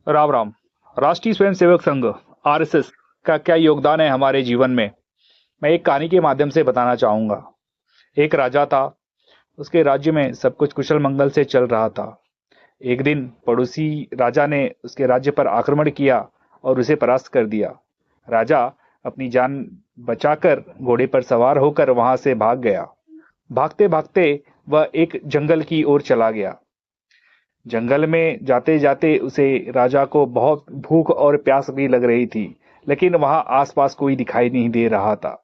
राम राम। राष्ट्रीय स्वयंसेवक संघ आरएसएस का क्या योगदान है हमारे जीवन में, मैं एक कहानी के माध्यम से बताना चाहूंगा। एक राजा था। उसके राज्य में सब कुछ कुशल मंगल से चल रहा था। एक दिन पड़ोसी राजा ने उसके राज्य पर आक्रमण किया और उसे परास्त कर दिया। राजा अपनी जान बचाकर घोड़े पर सवार होकर वहां से भाग गया। भागते भागते वह एक जंगल की ओर चला गया। जंगल में जाते जाते उसे राजा को बहुत भूख और प्यास भी लग रही थी, लेकिन वहां आसपास कोई दिखाई नहीं दे रहा था।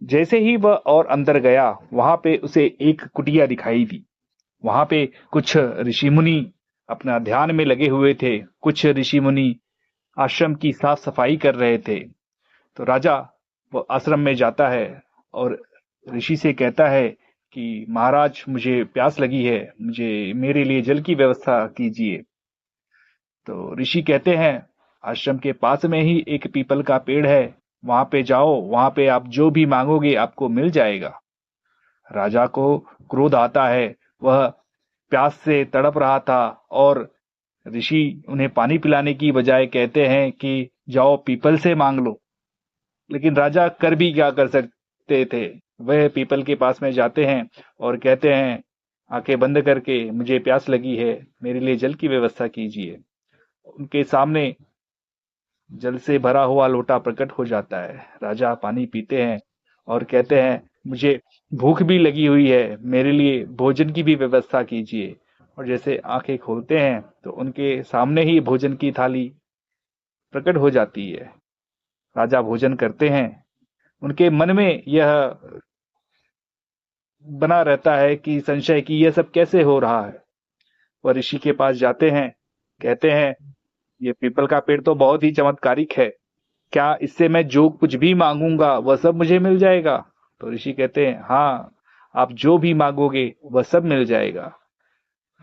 जैसे ही वह और अंदर गया, वहां पे उसे एक कुटिया दिखाई दी। वहां पे कुछ ऋषि मुनि अपना ध्यान में लगे हुए थे। कुछ ऋषि मुनि आश्रम की साफ सफाई कर रहे थे। तो राजा वो आश्रम में जाता है और ऋषि से कहता है कि महाराज, मुझे प्यास लगी है, मुझे मेरे लिए जल की व्यवस्था कीजिए। तो ऋषि कहते हैं, आश्रम के पास में ही एक पीपल का पेड़ है, वहां पे जाओ, वहां पे आप जो भी मांगोगे आपको मिल जाएगा। राजा को क्रोध आता है। वह प्यास से तड़प रहा था और ऋषि उन्हें पानी पिलाने की बजाय कहते हैं कि जाओ पीपल से मांग लो। लेकिन राजा कर भी क्या कर सकते थे। वह पीपल के पास में जाते हैं और कहते हैं, आंखें बंद करके मुझे प्यास लगी है, मेरे लिए जल की व्यवस्था कीजिए। उनके सामने जल से भरा हुआ लोटा प्रकट हो जाता है। राजा पानी पीते हैं और कहते हैं, मुझे भूख भी लगी हुई है, मेरे लिए भोजन की भी व्यवस्था कीजिए। और जैसे आंखें खोलते हैं तो उनके सामने ही भोजन की थाली प्रकट हो जाती है। राजा भोजन करते हैं। उनके मन में यह बना रहता है कि संशय कि यह सब कैसे हो रहा है। वह ऋषि के पास जाते हैं। कहते हैं, ये पीपल का पेड़ तो बहुत ही चमत्कारिक है, क्या इससे मैं जो कुछ भी मांगूंगा वह सब मुझे मिल जाएगा? तो ऋषि कहते हैं, हाँ, आप जो भी मांगोगे वह सब मिल जाएगा।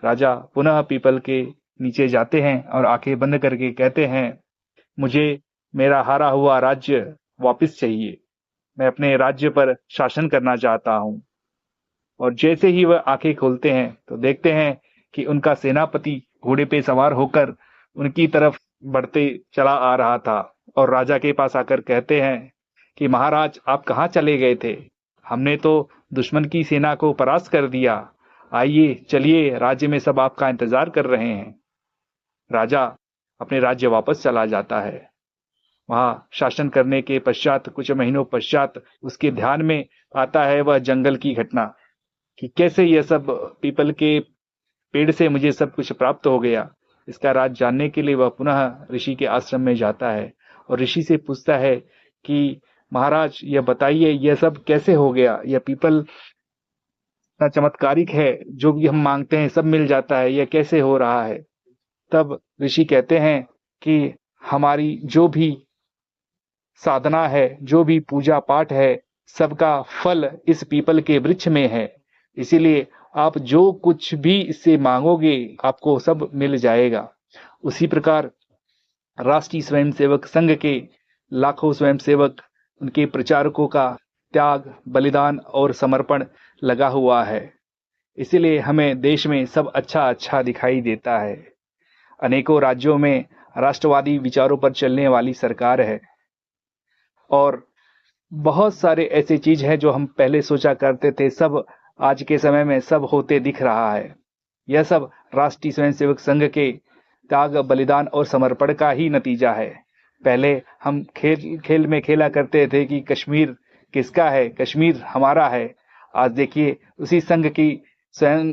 राजा पुनः पीपल के नीचे जाते हैं और आंखें बंद करके कहते हैं, मुझे मेरा हारा हुआ राज्य वापस चाहिए, मैं अपने राज्य पर शासन करना चाहता हूँ। और जैसे ही वह आंखें खोलते हैं तो देखते हैं कि उनका सेनापति घोड़े पे सवार होकर उनकी तरफ बढ़ते चला आ रहा था। और राजा के पास आकर कहते हैं कि महाराज, आप कहाँ चले गए थे? हमने तो दुश्मन की सेना को परास्त कर दिया। आइए चलिए, राज्य में सब आपका इंतजार कर रहे हैं। राजा अपने राज्य वापस चला जाता है। वहां शासन करने के पश्चात कुछ महीनों पश्चात उसके ध्यान में आता है वह जंगल की घटना, कि कैसे यह सब पीपल के पेड़ से मुझे सब कुछ प्राप्त हो गया। इसका राज जानने के लिए वह पुनः ऋषि के आश्रम में जाता है और ऋषि से पूछता है कि महाराज, यह बताइए यह सब कैसे हो गया? यह पीपल इतना चमत्कारिक है, जो भी हम मांगते हैं सब मिल जाता है, यह कैसे हो रहा है? तब ऋषि कहते हैं कि हमारी जो भी साधना है, जो भी पूजा पाठ है, सबका फल इस पीपल के वृक्ष में है। इसीलिए आप जो कुछ भी इससे मांगोगे आपको सब मिल जाएगा। उसी प्रकार राष्ट्रीय स्वयंसेवक संघ के लाखों स्वयंसेवक, उनके प्रचारकों का त्याग, बलिदान और समर्पण लगा हुआ है। इसीलिए हमें देश में सब अच्छा अच्छा दिखाई देता है। अनेकों राज्यों में राष्ट्रवादी विचारों पर चलने वाली सरकार है और बहुत सारे ऐसे चीज हैं जो हम पहले सोचा करते थे, सब आज के समय में सब होते दिख रहा है। यह सब राष्ट्रीय स्वयंसेवक संघ के त्याग, बलिदान और समर्पण का ही नतीजा है। पहले हम खेल खेल में खेला करते थे कि कश्मीर किसका है, कश्मीर हमारा है। आज देखिए, उसी संघ की स्वयं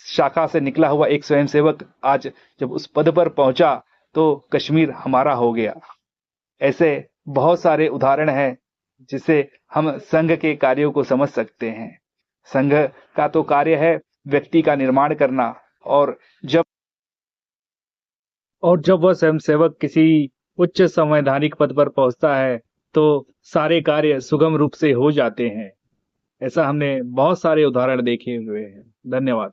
शाखा से निकला हुआ एक स्वयंसेवक आज जब उस पद पर पहुंचा तो कश्मीर हमारा हो गया। ऐसे बहुत सारे उदाहरण हैं जिससे हम संघ के कार्यों को समझ सकते हैं। संघ का तो कार्य है व्यक्ति का निर्माण करना, और जब वह स्वयंसेवक किसी उच्च संवैधानिक पद पर पहुंचता है तो सारे कार्य सुगम रूप से हो जाते हैं। ऐसा हमने बहुत सारे उदाहरण देखे हुए हैं। धन्यवाद।